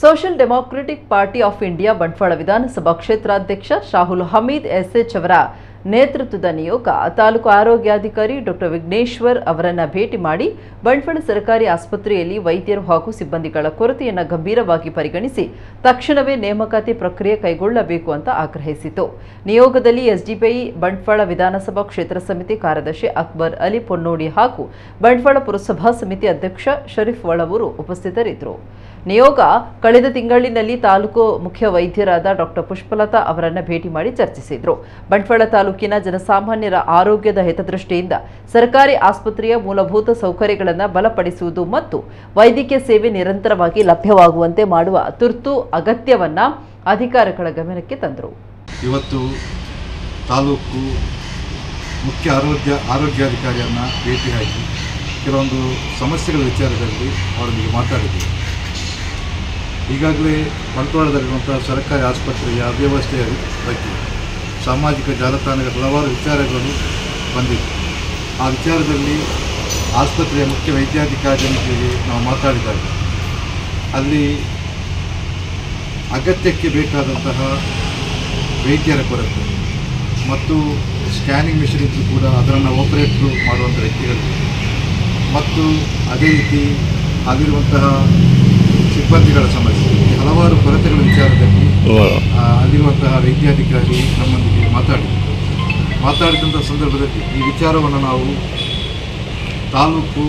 Social democratic party of India Bantwal ವಿಧಾನಸಭಾ ಕ್ಷೇತ್ರಾಧ್ಯಕ್ಷ Shahul Hamid SH ಅವರ ನೇತೃತ್ವದ ನಿಯೋಗ ತಾಲೂಕು ಆರೋಗ್ಯಾಧಿಕಾರಿ ಡಾಕ್ಟರ್ ವಿಘ್ನೇಶ್ವರ್ ಅವರನ್ನ ಭೇಟಿ ಮಾಡಿ ಬಂಟ್ವಾಳ ಸರ್ಕಾರಿ ಆಸ್ಪತ್ರೆಯಲ್ಲಿ ವೈದ್ಯರು ಹಾಗೂ ಸಿಬ್ಬಂದಿಗಳ ಕೊರತೆಯನ್ನು ಗಂಭೀರವಾಗಿ ಪರಿಗಣಿಸಿ ತಕ್ಷಣವೇ ನೇಮಕಾತಿ ಪ್ರಕ್ರಿಯೆ ಕೈಗೊಳ್ಳಬೇಕು ಅಂತ ಆಗ್ರಹಿಸಿತು. ನಿಯೋಗದಲ್ಲಿ ಎಸ್ಡಿಪಿಐ ಬಂಟ್ವಾಳ ವಿಧಾನಸಭಾ ಕ್ಷೇತ್ರ ಸಮಿತಿ ಕಾರ್ಯದರ್ಶಿ ಅಕ್ಬರ್ ಅಲಿ ಪೊನ್ನೋಡಿ ಹಾಗೂ ಬಂಟ್ವಾಳ ಪುರಸಭಾ ಸಮಿತಿ ಅಧ್ಯಕ್ಷ ಶರೀಫ್ ವಳವರು ಉಪಸ್ಥಿತರಿದ್ದರು. ನಿಯೋಗ ಕಳೆದ ತಿಂಗಳಿನಲ್ಲಿ ತಾಲೂಕು ಮುಖ್ಯ ವೈದ್ಯರಾದ ಡಾಕ್ಟರ್ ಪುಷ್ಪಲತಾ ಅವರನ್ನು ಭೇಟಿ ಮಾಡಿ ಚರ್ಚಿಸಿದರು. ಬಂಟ್ವಾಳ ತಾಲೂಕಿನ ಜನಸಾಮಾನ್ಯರ ಆರೋಗ್ಯದ ಹಿತದೃಷ್ಟಿಯಿಂದ ಸರ್ಕಾರಿ ಆಸ್ಪತ್ರೆಯ ಮೂಲಭೂತ ಸೌಕರ್ಯಗಳನ್ನು ಬಲಪಡಿಸುವುದು ಮತ್ತು ವೈದ್ಯಕೀಯ ಸೇವೆ ನಿರಂತರವಾಗಿ ಲಭ್ಯವಾಗುವಂತೆ ಮಾಡುವ ತುರ್ತು ಅಗತ್ಯವನ್ನು ಅಧಿಕಾರಿಗಳ ಗಮನಕ್ಕೆ ತಂದರು. ಇವತ್ತು ತಾಲೂಕು ಮುಖ್ಯ ಆರೋಗ್ಯಾಧಿಕಾರಿಯನ್ನು ಭೇಟಿಯಾಗಿ ಕೆಲವೊಂದು ಸಮಸ್ಯೆಗಳ ವಿಚಾರದಲ್ಲಿ ಅವರೊಂದಿಗೆ ಮಾತಾಡಿದ್ದೀವಿ. ಈಗಾಗಲೇ ಬಂಟ್ವಾಳದಲ್ಲಿರುವಂಥ ಸರ್ಕಾರಿ ಆಸ್ಪತ್ರೆಯ ಅವ್ಯವಸ್ಥೆಯ ಬಗ್ಗೆ ಸಾಮಾಜಿಕ ಜಾಲತಾಣಗಳ ಹಲವಾರು ವಿಚಾರಗಳು ಬಂದಿವೆ. ಆ ವಿಚಾರದಲ್ಲಿ ಆಸ್ಪತ್ರೆಯ ಮುಖ್ಯ ವೈದ್ಯಾಧಿಕಾರಿಯೊಂದಿಗೆ ನಾವು ಮಾತಾಡಿದಾಗ ಅಲ್ಲಿ ಅಗತ್ಯಕ್ಕೆ ಬೇಕಾದಂತಹ ವೈದ್ಯರ ಕೊರತೆ ಮತ್ತು ಸ್ಕ್ಯಾನಿಂಗ್ ಮಿಷನ್ ಇದ್ದರೂ ಕೂಡ ಅದನ್ನು ಆಪರೇಟ್ರು ಮಾಡುವಂಥ ವ್ಯಕ್ತಿಗಳು ಮತ್ತು ಅದೇ ರೀತಿ ಅಲ್ಲಿರುವಂತಹ ಸಿಬ್ಬಂದಿಗಳ ಸಮಸ್ಯೆ, ಹಲವಾರು ಕೊರತೆಗಳ ವಿಚಾರದಲ್ಲಿ ಅಲ್ಲಿರುವಂತಹ ವೈದ್ಯಾಧಿಕಾರಿ ನಮ್ಮೊಂದಿಗೆ ಮಾತಾಡಿದಂಥ ಸಂದರ್ಭದಲ್ಲಿ ಈ ವಿಚಾರವನ್ನು ನಾವು ತಾಲೂಕು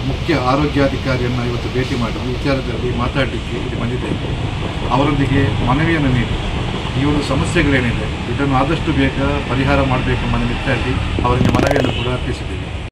ಮುಖ್ಯ ಆರೋಗ್ಯಾಧಿಕಾರಿಯನ್ನು ಇವತ್ತು ಭೇಟಿ ಮಾಡಿ ಈ ವಿಚಾರದಲ್ಲಿ ಮಾತಾಡಲಿಕ್ಕೆ ಇಲ್ಲಿ ಬಂದಿದ್ದೇವೆ. ಅವರೊಂದಿಗೆ ಮನವಿಯನ್ನು ನೀಡಿ ಈ ಒಂದು ಸಮಸ್ಯೆಗಳೇನಿದೆ ಇದನ್ನು ಆದಷ್ಟು ಬೇಗ ಪರಿಹಾರ ಮಾಡಬೇಕೆಂಬ ನಿಟ್ಟಿನಲ್ಲಿ ಅವರಿಗೆ ಮನವಿಯನ್ನು ಕೂಡ ಅರ್ಪಿಸಿದ್ದೇವೆ.